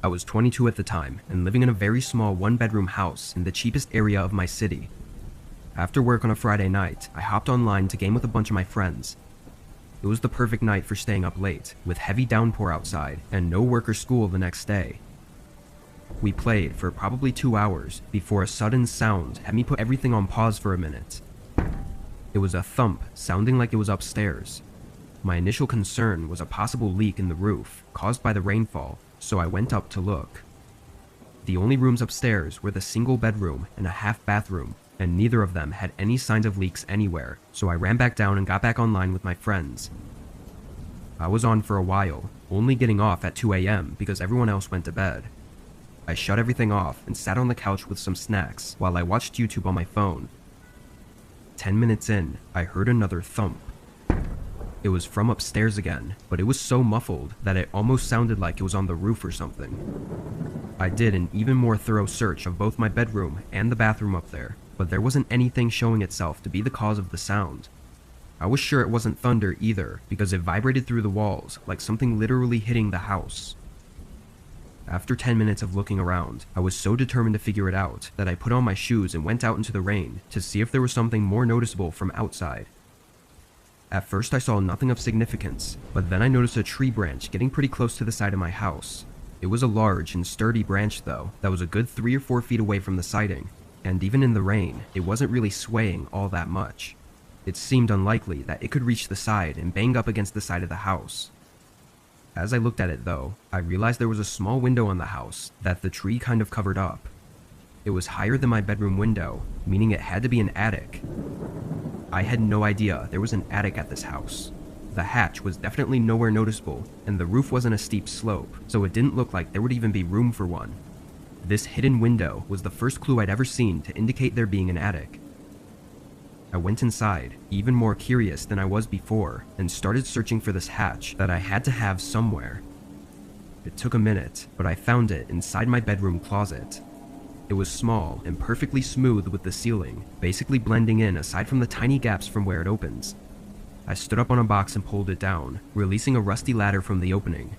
I was 22 at the time and living in a very small one-bedroom house in the cheapest area of my city. After work on a Friday night, I hopped online to game with a bunch of my friends. It was the perfect night for staying up late, with heavy downpour outside and no work or school the next day. We played for probably 2 hours before a sudden sound had me put everything on pause for a minute. It was a thump, sounding like it was upstairs. My initial concern was a possible leak in the roof caused by the rainfall, so I went up to look. The only rooms upstairs were the single bedroom and a half bathroom, and neither of them had any signs of leaks anywhere, so I ran back down and got back online with my friends. I was on for a while, only getting off at 2 a.m. because everyone else went to bed. I shut everything off and sat on the couch with some snacks while I watched YouTube on my phone. 10 minutes in, I heard another thump. It was from upstairs again, but it was so muffled that it almost sounded like it was on the roof or something. I did an even more thorough search of both my bedroom and the bathroom up there, but there wasn't anything showing itself to be the cause of the sound. I was sure it wasn't thunder either, because it vibrated through the walls like something literally hitting the house. After 10 minutes of looking around, I was so determined to figure it out that I put on my shoes and went out into the rain to see if there was something more noticeable from outside. At first I saw nothing of significance, but then I noticed a tree branch getting pretty close to the side of my house. It was a large and sturdy branch though, that was a good 3 or 4 feet away from the siding, and even in the rain, it wasn't really swaying all that much. It seemed unlikely that it could reach the side and bang up against the side of the house. As I looked at it though, I realized there was a small window on the house that the tree kind of covered up. It was higher than my bedroom window, meaning it had to be an attic. I had no idea there was an attic at this house. The hatch was definitely nowhere noticeable, and the roof wasn't a steep slope, so it didn't look like there would even be room for one. This hidden window was the first clue I'd ever seen to indicate there being an attic. I went inside, even more curious than I was before, and started searching for this hatch that I had to have somewhere. It took a minute, but I found it inside my bedroom closet. It was small and perfectly smooth with the ceiling, basically blending in aside from the tiny gaps from where it opens. I stood up on a box and pulled it down, releasing a rusty ladder from the opening.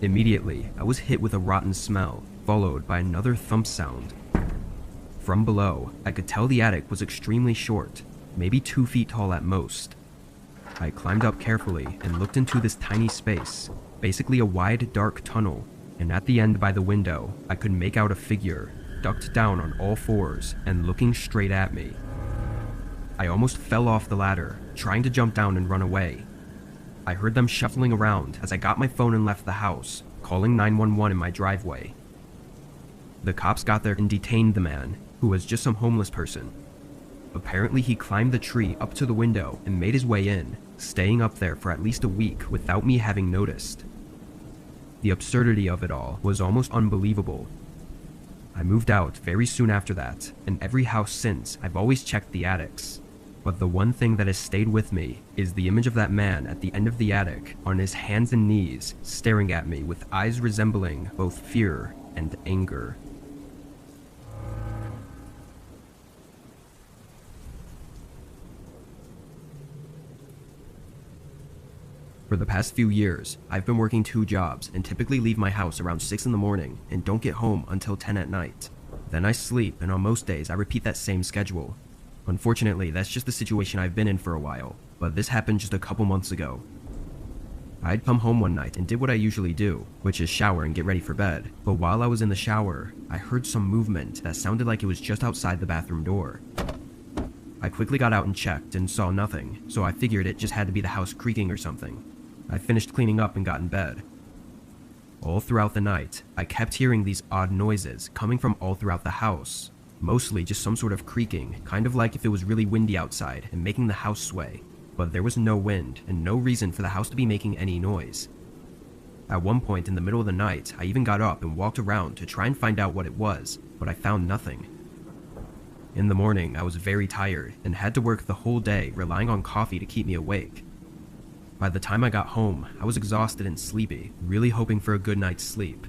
Immediately, I was hit with a rotten smell, followed by another thump sound. From below, I could tell the attic was extremely short, maybe 2 feet tall at most. I climbed up carefully and looked into this tiny space, basically a wide, dark tunnel, and at the end by the window, I could make out a figure, ducked down on all fours and looking straight at me. I almost fell off the ladder, trying to jump down and run away. I heard them shuffling around as I got my phone and left the house, calling 911 in my driveway. The cops got there and detained the man, who was just some homeless person. Apparently he climbed the tree up to the window and made his way in, staying up there for at least a week without me having noticed. The absurdity of it all was almost unbelievable. I moved out very soon after that, and every house since I've always checked the attics. But the one thing that has stayed with me is the image of that man at the end of the attic, on his hands and knees, staring at me with eyes resembling both fear and anger. For the past few years, I've been working 2 jobs and typically leave my house around 6 in the morning and don't get home until 10 at night. Then I sleep, and on most days I repeat that same schedule. Unfortunately, that's just the situation I've been in for a while, but this happened just a couple months ago. I'd come home one night and did what I usually do, which is shower and get ready for bed, but while I was in the shower, I heard some movement that sounded like it was just outside the bathroom door. I quickly got out and checked and saw nothing, so I figured it just had to be the house creaking or something. I finished cleaning up and got in bed. All throughout the night, I kept hearing these odd noises coming from all throughout the house. Mostly just some sort of creaking, kind of like if it was really windy outside and making the house sway. But there was no wind and no reason for the house to be making any noise. At one point in the middle of the night, I even got up and walked around to try and find out what it was, but I found nothing. In the morning, I was very tired and had to work the whole day relying on coffee to keep me awake. By the time I got home, I was exhausted and sleepy, really hoping for a good night's sleep.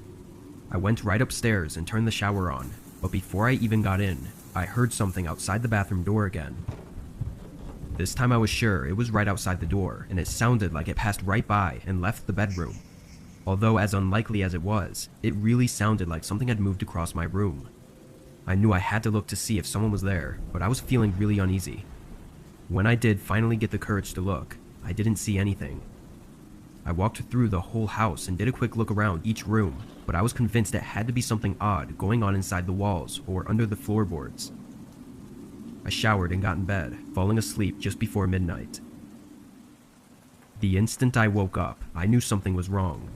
I went right upstairs and turned the shower on, but before I even got in, I heard something outside the bathroom door again. This time I was sure it was right outside the door, and it sounded like it passed right by and left the bedroom. Although as unlikely as it was, it really sounded like something had moved across my room. I knew I had to look to see if someone was there, but I was feeling really uneasy. When I did finally get the courage to look, I didn't see anything. I walked through the whole house and did a quick look around each room, but I was convinced it had to be something odd going on inside the walls or under the floorboards. I showered and got in bed, falling asleep just before midnight. The instant I woke up, I knew something was wrong.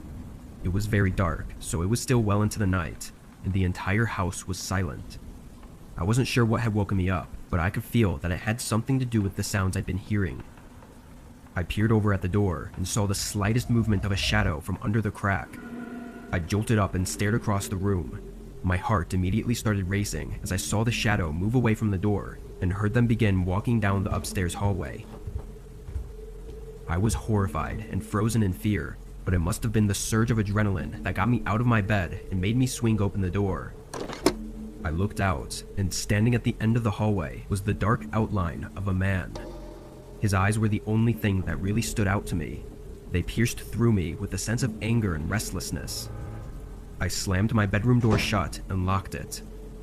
It was very dark, so it was still well into the night, and the entire house was silent. I wasn't sure what had woken me up, but I could feel that it had something to do with the sounds I'd been hearing. I peered over at the door and saw the slightest movement of a shadow from under the crack. I jolted up and stared across the room. My heart immediately started racing as I saw the shadow move away from the door and heard them begin walking down the upstairs hallway. I was horrified and frozen in fear, but it must have been the surge of adrenaline that got me out of my bed and made me swing open the door. I looked out, and standing at the end of the hallway was the dark outline of a man. His eyes were the only thing that really stood out to me. They pierced through me with a sense of anger and restlessness. I slammed my bedroom door shut and locked it.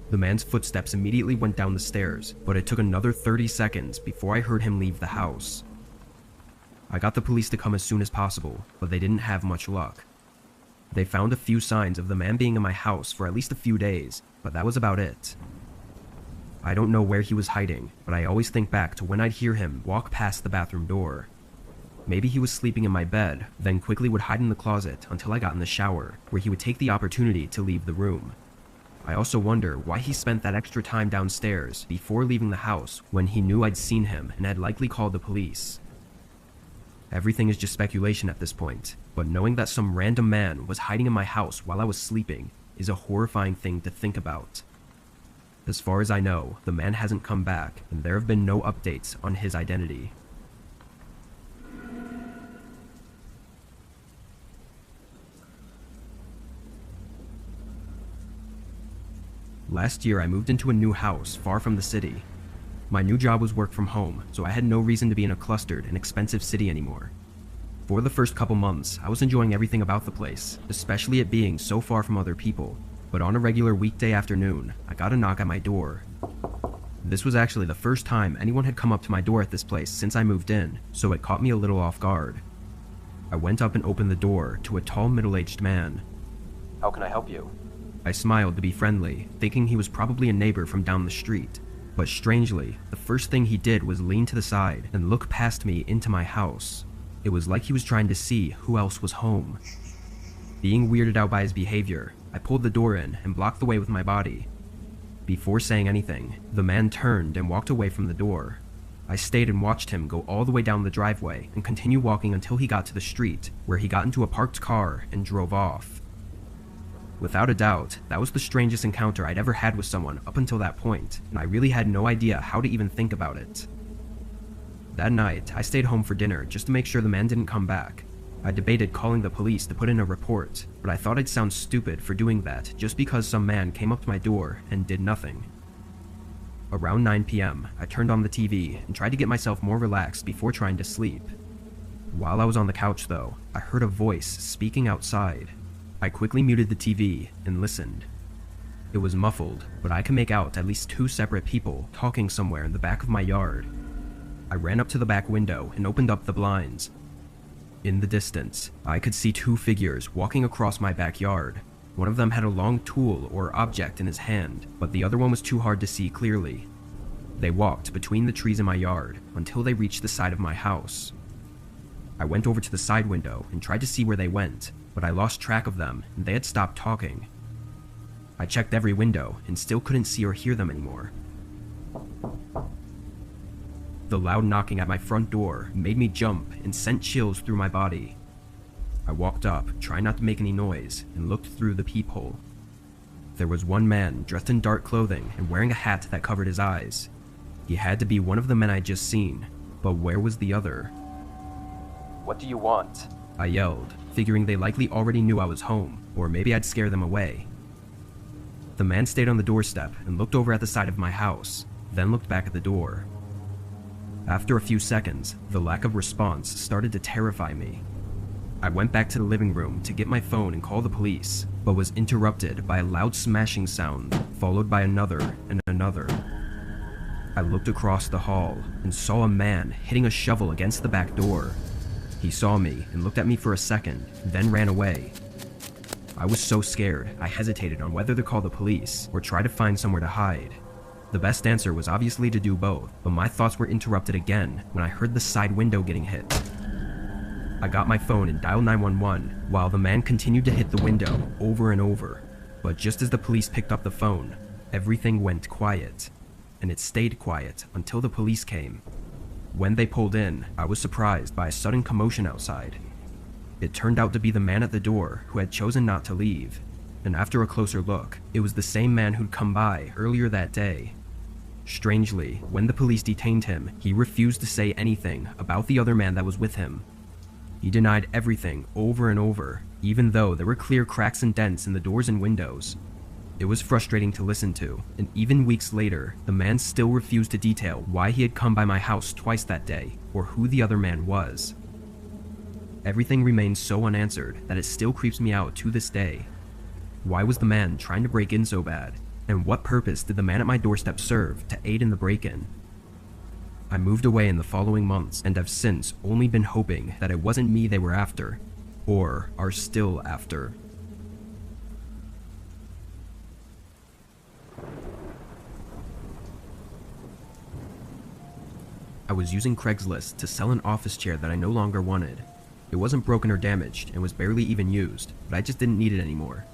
The man's footsteps immediately went down the stairs, but it took another 30 seconds before I heard him leave the house. I got the police to come as soon as possible, but they didn't have much luck. They found a few signs of the man being in my house for at least a few days, but that was about it. I don't know where he was hiding, but I always think back to when I'd hear him walk past the bathroom door. Maybe he was sleeping in my bed, then quickly would hide in the closet until I got in the shower, where he would take the opportunity to leave the room. I also wonder why he spent that extra time downstairs before leaving the house when he knew I'd seen him and had likely called the police. Everything is just speculation at this point, but knowing that some random man was hiding in my house while I was sleeping is a horrifying thing to think about. As far as I know, the man hasn't come back, and there have been no updates on his identity. Last year, I moved into a new house far from the city. My new job was work from home, so I had no reason to be in a clustered and expensive city anymore. For the first couple months, I was enjoying everything about the place, especially it being so far from other people. But on a regular weekday afternoon, I got a knock at my door. This was actually the first time anyone had come up to my door at this place since I moved in, so it caught me a little off guard. I went up and opened the door to a tall middle-aged man. "How can I help you?" I smiled to be friendly, thinking he was probably a neighbor from down the street. But strangely, the first thing he did was lean to the side and look past me into my house. It was like he was trying to see who else was home. Being weirded out by his behavior, I pulled the door in and blocked the way with my body. Before saying anything, the man turned and walked away from the door. I stayed and watched him go all the way down the driveway and continue walking until he got to the street, where he got into a parked car and drove off. Without a doubt, that was the strangest encounter I'd ever had with someone up until that point, and I really had no idea how to even think about it. That night, I stayed home for dinner just to make sure the man didn't come back. I debated calling the police to put in a report, but I thought I'd sound stupid for doing that just because some man came up to my door and did nothing. Around 9 p.m., I turned on the TV and tried to get myself more relaxed before trying to sleep. While I was on the couch though, I heard a voice speaking outside. I quickly muted the TV and listened. It was muffled, but I could make out at least two separate people talking somewhere in the back of my yard. I ran up to the back window and opened up the blinds. In the distance, I could see two figures walking across my backyard. One of them had a long tool or object in his hand, but the other one was too hard to see clearly. They walked between the trees in my yard until they reached the side of my house. I went over to the side window and tried to see where they went, but I lost track of them and they had stopped talking. I checked every window and still couldn't see or hear them anymore. The loud knocking at my front door made me jump and sent chills through my body. I walked up, trying not to make any noise, and looked through the peephole. There was one man dressed in dark clothing and wearing a hat that covered his eyes. He had to be one of the men I'd just seen, but where was the other? "What do you want?" I yelled, figuring they likely already knew I was home, or maybe I'd scare them away. The man stayed on the doorstep and looked over at the side of my house, then looked back at the door. After a few seconds, the lack of response started to terrify me. I went back to the living room to get my phone and call the police, but was interrupted by a loud smashing sound, followed by another and another. I looked across the hall and saw a man hitting a shovel against the back door. He saw me and looked at me for a second, then ran away. I was so scared, I hesitated on whether to call the police or try to find somewhere to hide. The best answer was obviously to do both, but my thoughts were interrupted again when I heard the side window getting hit. I got my phone and dialed 911 while the man continued to hit the window over and over. But just as the police picked up the phone, everything went quiet. And it stayed quiet until the police came. When they pulled in, I was surprised by a sudden commotion outside. It turned out to be the man at the door who had chosen not to leave, and after a closer look, it was the same man who'd come by earlier that day. Strangely, when the police detained him, he refused to say anything about the other man that was with him. He denied everything over and over, even though there were clear cracks and dents in the doors and windows. It was frustrating to listen to, and even weeks later, the man still refused to detail why he had come by my house twice that day, or who the other man was. Everything remains so unanswered that it still creeps me out to this day. Why was the man trying to break in so bad? And what purpose did the man at my doorstep serve to aid in the break-in? I moved away in the following months and have since only been hoping that it wasn't me they were after, or are still after. I was using Craigslist to sell an office chair that I no longer wanted. It wasn't broken or damaged and was barely even used, but I just didn't need it anymore.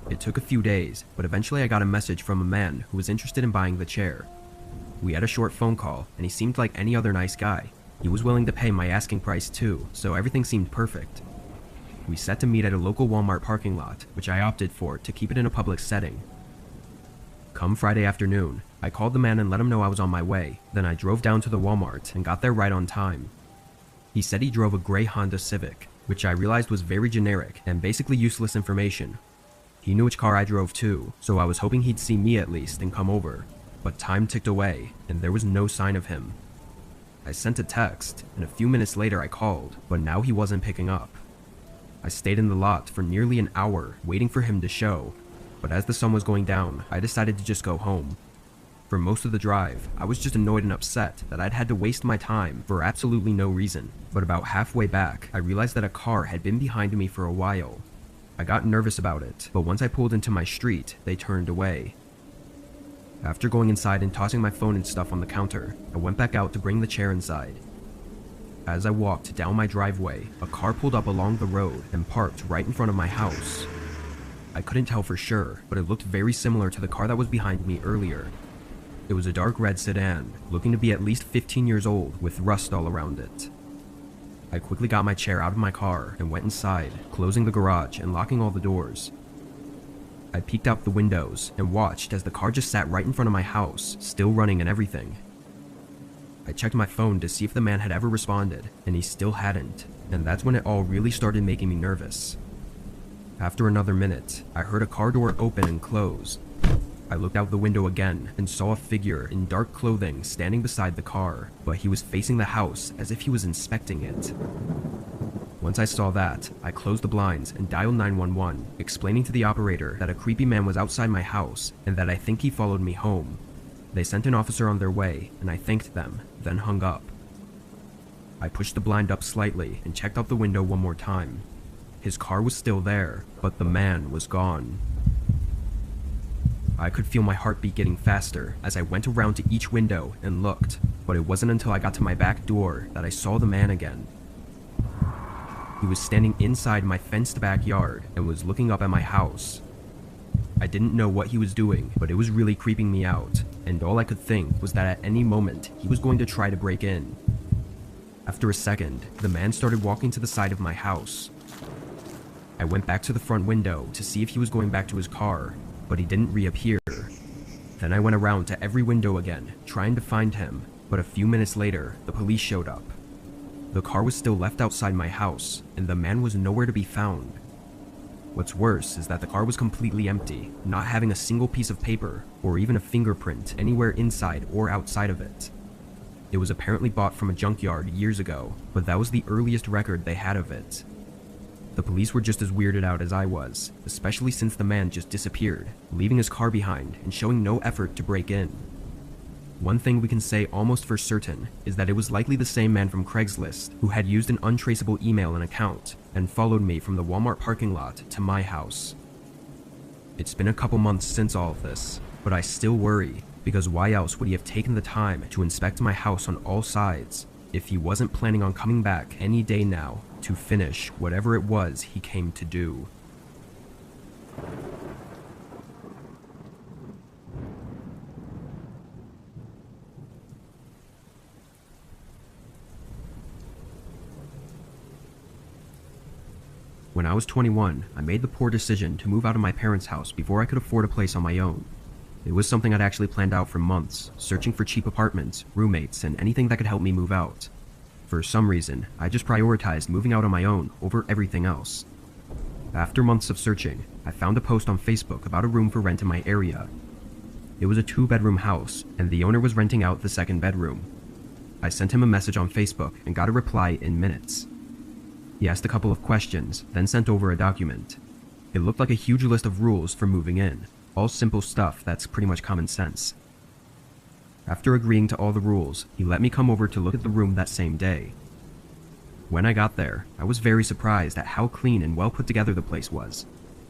It took a few days, but eventually I got a message from a man who was interested in buying the chair. We had a short phone call, and he seemed like any other nice guy. He was willing to pay my asking price too, so everything seemed perfect. We set to meet at a local Walmart parking lot, which I opted for to keep it in a public setting. Come Friday afternoon, I called the man and let him know I was on my way, then I drove down to the Walmart and got there right on time. He said he drove a gray Honda Civic, which I realized was very generic and basically useless information. He knew which car I drove too, so I was hoping he'd see me at least and come over. But time ticked away, and there was no sign of him. I sent a text, and a few minutes later I called, but now he wasn't picking up. I stayed in the lot for nearly an hour, waiting for him to show, but as the sun was going down, I decided to just go home. For most of the drive, I was just annoyed and upset that I'd had to waste my time for absolutely no reason, but about halfway back, I realized that a car had been behind me for a while. I got nervous about it, but once I pulled into my street, they turned away. After going inside and tossing my phone and stuff on the counter, I went back out to bring the chair inside. As I walked down my driveway, a car pulled up along the road and parked right in front of my house. I couldn't tell for sure, but it looked very similar to the car that was behind me earlier. It was a dark red sedan, looking to be at least 15 years old with rust all around it. I quickly got my chair out of my car and went inside, closing the garage and locking all the doors. I peeked out the windows and watched as the car just sat right in front of my house, still running and everything. I checked my phone to see if the man had ever responded, and he still hadn't, and that's when it all really started making me nervous. After another minute, I heard a car door open and close. I looked out the window again and saw a figure in dark clothing standing beside the car, but he was facing the house as if he was inspecting it. Once I saw that, I closed the blinds and dialed 911, explaining to the operator that a creepy man was outside my house and that I think he followed me home. They sent an officer on their way, and I thanked them, then hung up. I pushed the blind up slightly and checked out the window one more time. His car was still there, but the man was gone. I could feel my heartbeat getting faster as I went around to each window and looked, but it wasn't until I got to my back door that I saw the man again. He was standing inside my fenced backyard and was looking up at my house. I didn't know what he was doing, but it was really creeping me out, and all I could think was that at any moment he was going to try to break in. After a second, the man started walking to the side of my house. I went back to the front window to see if he was going back to his car, but he didn't reappear. Then I went around to every window again, trying to find him, but a few minutes later, the police showed up. The car was still left outside my house, and the man was nowhere to be found. What's worse is that the car was completely empty, not having a single piece of paper or even a fingerprint anywhere inside or outside of it. It was apparently bought from a junkyard years ago, but that was the earliest record they had of it. The police were just as weirded out as I was, especially since the man just disappeared, leaving his car behind and showing no effort to break in. One thing we can say almost for certain is that it was likely the same man from Craigslist who had used an untraceable email and account and followed me from the Walmart parking lot to my house. It's been a couple months since all of this, but I still worry, because why else would he have taken the time to inspect my house on all sides if he wasn't planning on coming back any day now to finish whatever it was he came to do? When I was 21, I made the poor decision to move out of my parents' house before I could afford a place on my own. It was something I'd actually planned out for months, searching for cheap apartments, roommates, and anything that could help me move out. For some reason, I just prioritized moving out on my own over everything else. After months of searching, I found a post on Facebook about a room for rent in my area. It was a 2-bedroom house, and the owner was renting out the 2nd bedroom. I sent him a message on Facebook and got a reply in minutes. He asked a couple of questions, then sent over a document. It looked like a huge list of rules for moving in, all simple stuff that's pretty much common sense. After agreeing to all the rules, he let me come over to look at the room that same day. When I got there, I was very surprised at how clean and well put together the place was.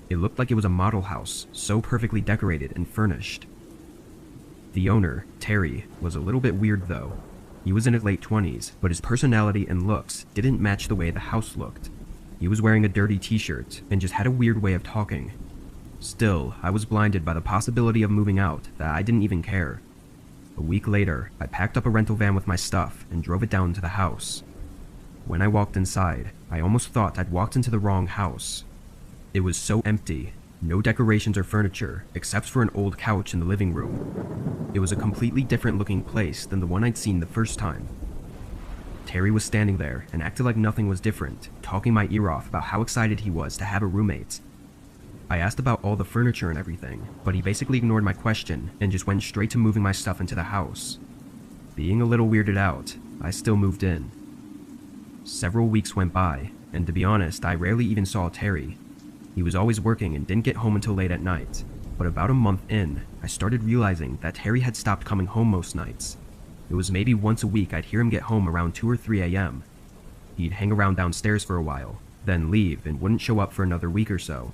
It looked like it was a model house, so perfectly decorated and furnished. The owner, Terry, was a little bit weird though. He was in his late 20s, but his personality and looks didn't match the way the house looked. He was wearing a dirty t-shirt and just had a weird way of talking. Still, I was blinded by the possibility of moving out that I didn't even care. A week later, I packed up a rental van with my stuff and drove it down to the house. When I walked inside, I almost thought I'd walked into the wrong house. It was so empty. No decorations or furniture, except for an old couch in the living room. It was a completely different looking place than the one I'd seen the first time. Terry was standing there and acted like nothing was different, talking my ear off about how excited he was to have a roommate. I asked about all the furniture and everything, but he basically ignored my question and just went straight to moving my stuff into the house. Being a little weirded out, I still moved in. Several weeks went by, and to be honest, I rarely even saw Terry. He was always working and didn't get home until late at night, but about a month in, I started realizing that Terry had stopped coming home most nights. It was maybe once a week I'd hear him get home around 2 or 3 a.m. He'd hang around downstairs for a while, then leave and wouldn't show up for another week or so.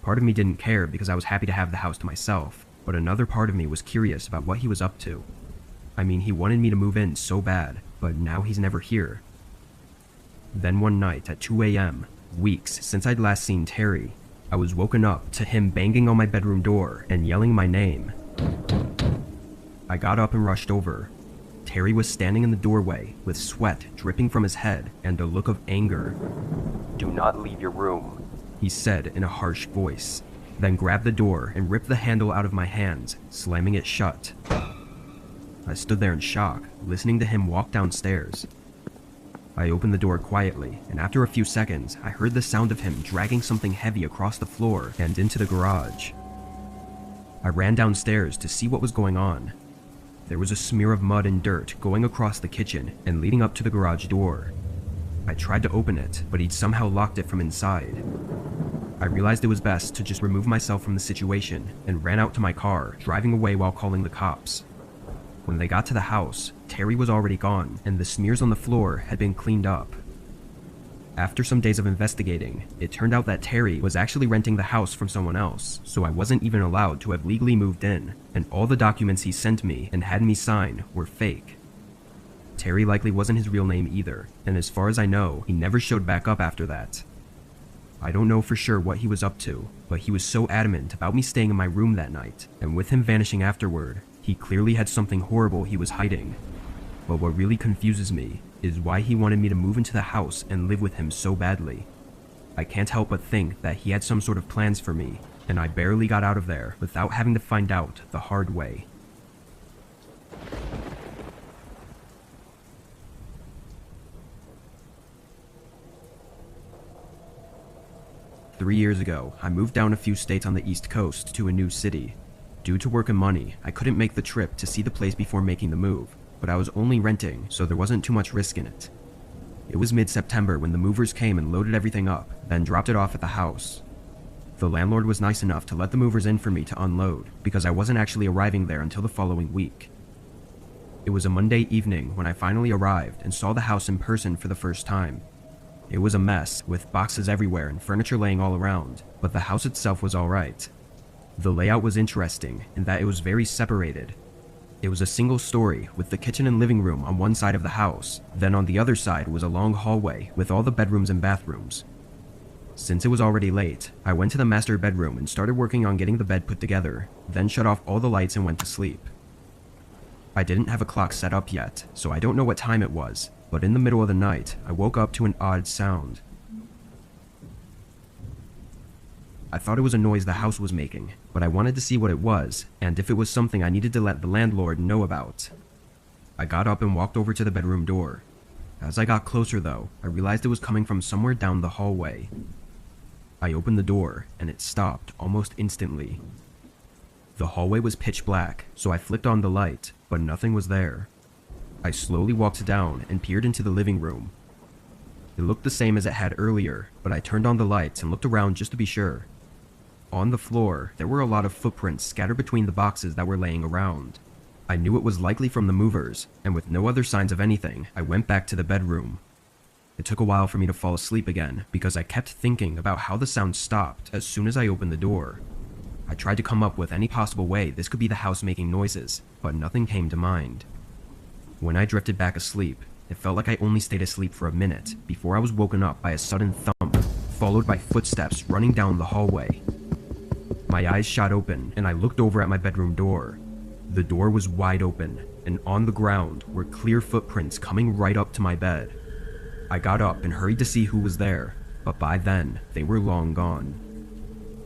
Part of me didn't care because I was happy to have the house to myself, but another part of me was curious about what he was up to. I mean, he wanted me to move in so bad, but now he's never here. Then one night at 2 a.m., weeks since I'd last seen Terry, I was woken up to him banging on my bedroom door and yelling my name. I got up and rushed over. Terry was standing in the doorway with sweat dripping from his head and a look of anger. "Do not leave your room," he said in a harsh voice, then grabbed the door and ripped the handle out of my hands, slamming it shut. I stood there in shock, listening to him walk downstairs. I opened the door quietly, and after a few seconds, I heard the sound of him dragging something heavy across the floor and into the garage. I ran downstairs to see what was going on. There was a smear of mud and dirt going across the kitchen and leading up to the garage door. I tried to open it, but he'd somehow locked it from inside. I realized it was best to just remove myself from the situation and ran out to my car, driving away while calling the cops. When they got to the house, Terry was already gone, and the smears on the floor had been cleaned up. After some days of investigating, it turned out that Terry was actually renting the house from someone else, so I wasn't even allowed to have legally moved in, and all the documents he sent me and had me sign were fake. Terry likely wasn't his real name either, and as far as I know, he never showed back up after that. I don't know for sure what he was up to, but he was so adamant about me staying in my room that night, and with him vanishing afterward, he clearly had something horrible he was hiding. But what really confuses me is why he wanted me to move into the house and live with him so badly. I can't help but think that he had some sort of plans for me, and I barely got out of there without having to find out the hard way. Three years ago, I moved down a few states on the East Coast to a new city. Due to work and money, I couldn't make the trip to see the place before making the move, but I was only renting, so there wasn't too much risk in it. It was mid-September when the movers came and loaded everything up, then dropped it off at the house. The landlord was nice enough to let the movers in for me to unload, because I wasn't actually arriving there until the following week. It was a Monday evening when I finally arrived and saw the house in person for the first time. It was a mess, with boxes everywhere and furniture laying all around, but the house itself was alright. The layout was interesting in that it was very separated. It was a single story with the kitchen and living room on one side of the house, then on the other side was a long hallway with all the bedrooms and bathrooms. Since it was already late, I went to the master bedroom and started working on getting the bed put together, then shut off all the lights and went to sleep. I didn't have a clock set up yet, so I don't know what time it was, but in the middle of the night, I woke up to an odd sound. I thought it was a noise the house was making, but I wanted to see what it was, and if it was something I needed to let the landlord know about. I got up and walked over to the bedroom door. As I got closer though, I realized it was coming from somewhere down the hallway. I opened the door, and it stopped almost instantly. The hallway was pitch black, so I flicked on the light, but nothing was there. I slowly walked down and peered into the living room. It looked the same as it had earlier, but I turned on the lights and looked around just to be sure. On the floor, there were a lot of footprints scattered between the boxes that were laying around. I knew it was likely from the movers, and with no other signs of anything, I went back to the bedroom. It took a while for me to fall asleep again, because I kept thinking about how the sound stopped as soon as I opened the door. I tried to come up with any possible way this could be the house making noises, but nothing came to mind. When I drifted back asleep, it felt like I only stayed asleep for a minute before I was woken up by a sudden thump, followed by footsteps running down the hallway. My eyes shot open and I looked over at my bedroom door. The door was wide open, and on the ground were clear footprints coming right up to my bed. I got up and hurried to see who was there, but by then, they were long gone.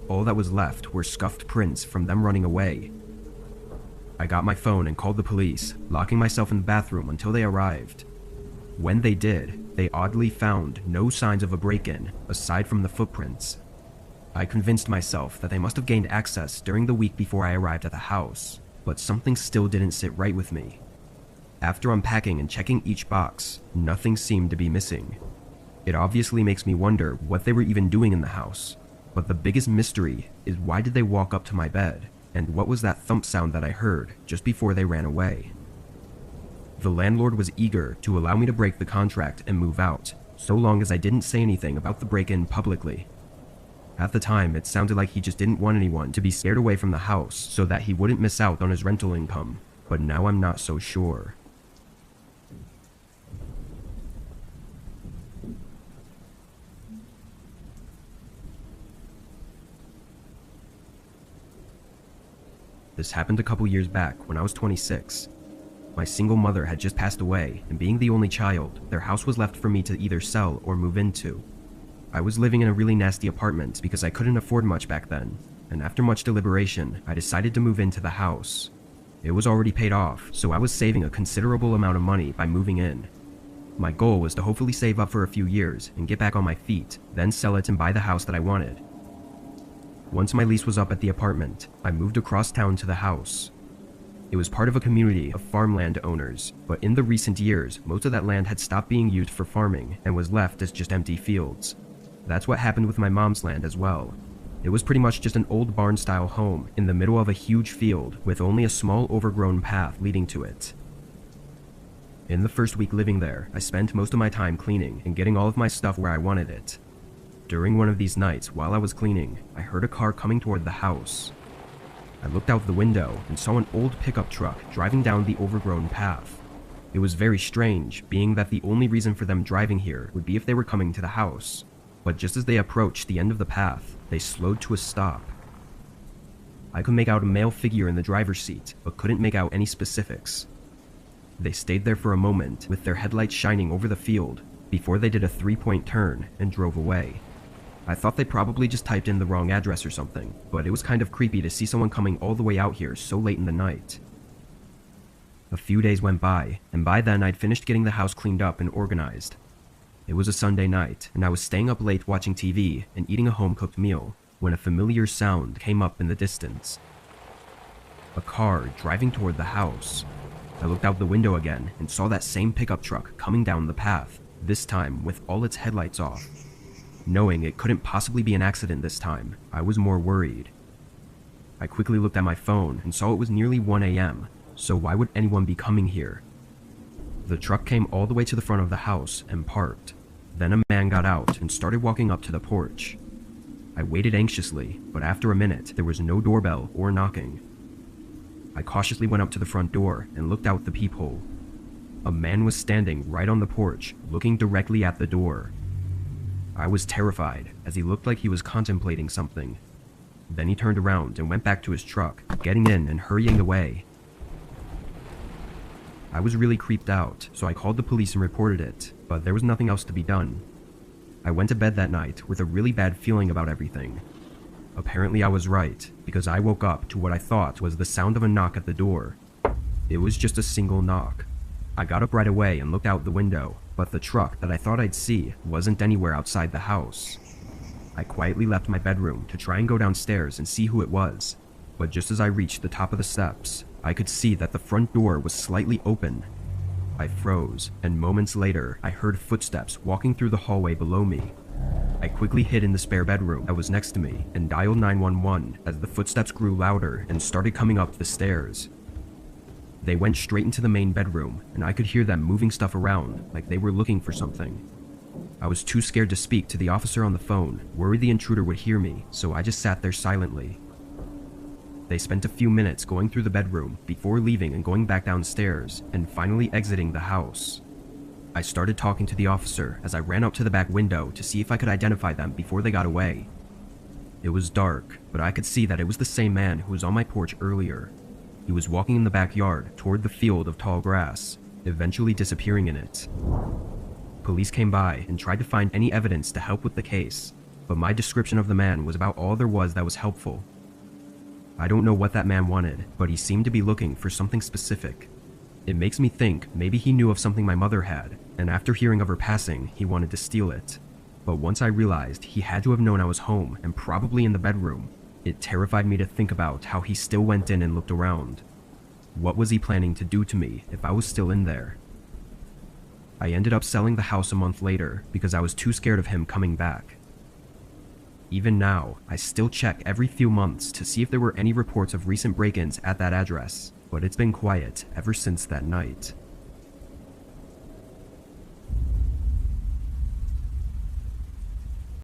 All that was left were scuffed prints from them running away. I got my phone and called the police, locking myself in the bathroom until they arrived. When they did, they oddly found no signs of a break-in, aside from the footprints. I convinced myself that they must have gained access during the week before I arrived at the house, but something still didn't sit right with me. After unpacking and checking each box, nothing seemed to be missing. It obviously makes me wonder what they were even doing in the house. But the biggest mystery is why did they walk up to my bed, and what was that thump sound that I heard just before they ran away? The landlord was eager to allow me to break the contract and move out, so long as I didn't say anything about the break-in publicly. At the time, it sounded like he just didn't want anyone to be scared away from the house so that he wouldn't miss out on his rental income, but now I'm not so sure. This happened a couple years back when I was 26. My single mother had just passed away, and being the only child, their house was left for me to either sell or move into. I was living in a really nasty apartment because I couldn't afford much back then, and after much deliberation, I decided to move into the house. It was already paid off, so I was saving a considerable amount of money by moving in. My goal was to hopefully save up for a few years and get back on my feet, then sell it and buy the house that I wanted. Once my lease was up at the apartment, I moved across town to the house. It was part of a community of farmland owners, but in the recent years, most of that land had stopped being used for farming and was left as just empty fields. That's what happened with my mom's land as well. It was pretty much just an old barn-style home in the middle of a huge field with only a small overgrown path leading to it. In the first week living there, I spent most of my time cleaning and getting all of my stuff where I wanted it. During one of these nights, while I was cleaning, I heard a car coming toward the house. I looked out the window and saw an old pickup truck driving down the overgrown path. It was very strange, being that the only reason for them driving here would be if they were coming to the house. But just as they approached the end of the path, they slowed to a stop. I could make out a male figure in the driver's seat, but couldn't make out any specifics. They stayed there for a moment, with their headlights shining over the field, before they did a 3-point turn and drove away. I thought they probably just typed in the wrong address or something, but it was kind of creepy to see someone coming all the way out here so late in the night. A few days went by, and by then I'd finished getting the house cleaned up and organized. It was a Sunday night, and I was staying up late watching TV and eating a home-cooked meal, when a familiar sound came up in the distance. A car driving toward the house. I looked out the window again and saw that same pickup truck coming down the path, this time with all its headlights off. Knowing it couldn't possibly be an accident this time, I was more worried. I quickly looked at my phone and saw it was nearly 1 a.m., so why would anyone be coming here? The truck came all the way to the front of the house and parked. Then a man got out and started walking up to the porch. I waited anxiously, but after a minute, there was no doorbell or knocking. I cautiously went up to the front door and looked out the peephole. A man was standing right on the porch, looking directly at the door. I was terrified, as he looked like he was contemplating something. Then he turned around and went back to his truck, getting in and hurrying away. I was really creeped out, so I called the police and reported it, but there was nothing else to be done. I went to bed that night with a really bad feeling about everything. Apparently I was right, because I woke up to what I thought was the sound of a knock at the door. It was just a single knock. I got up right away and looked out the window, but the truck that I thought I'd see wasn't anywhere outside the house. I quietly left my bedroom to try and go downstairs and see who it was, but just as I reached the top of the steps, I could see that the front door was slightly open. I froze, and moments later, I heard footsteps walking through the hallway below me. I quickly hid in the spare bedroom that was next to me and dialed 911 as the footsteps grew louder and started coming up the stairs. They went straight into the main bedroom, and I could hear them moving stuff around like they were looking for something. I was too scared to speak to the officer on the phone, worried the intruder would hear me, so I just sat there silently. They spent a few minutes going through the bedroom before leaving and going back downstairs and finally exiting the house. I started talking to the officer as I ran up to the back window to see if I could identify them before they got away. It was dark, but I could see that it was the same man who was on my porch earlier. He was walking in the backyard toward the field of tall grass, eventually disappearing in it. Police came by and tried to find any evidence to help with the case, but my description of the man was about all there was that was helpful. I don't know what that man wanted, but he seemed to be looking for something specific. It makes me think maybe he knew of something my mother had, and after hearing of her passing, he wanted to steal it. But once I realized he had to have known I was home and probably in the bedroom, it terrified me to think about how he still went in and looked around. What was he planning to do to me if I was still in there? I ended up selling the house a month later because I was too scared of him coming back. Even now, I still check every few months to see if there were any reports of recent break-ins at that address, but it's been quiet ever since that night.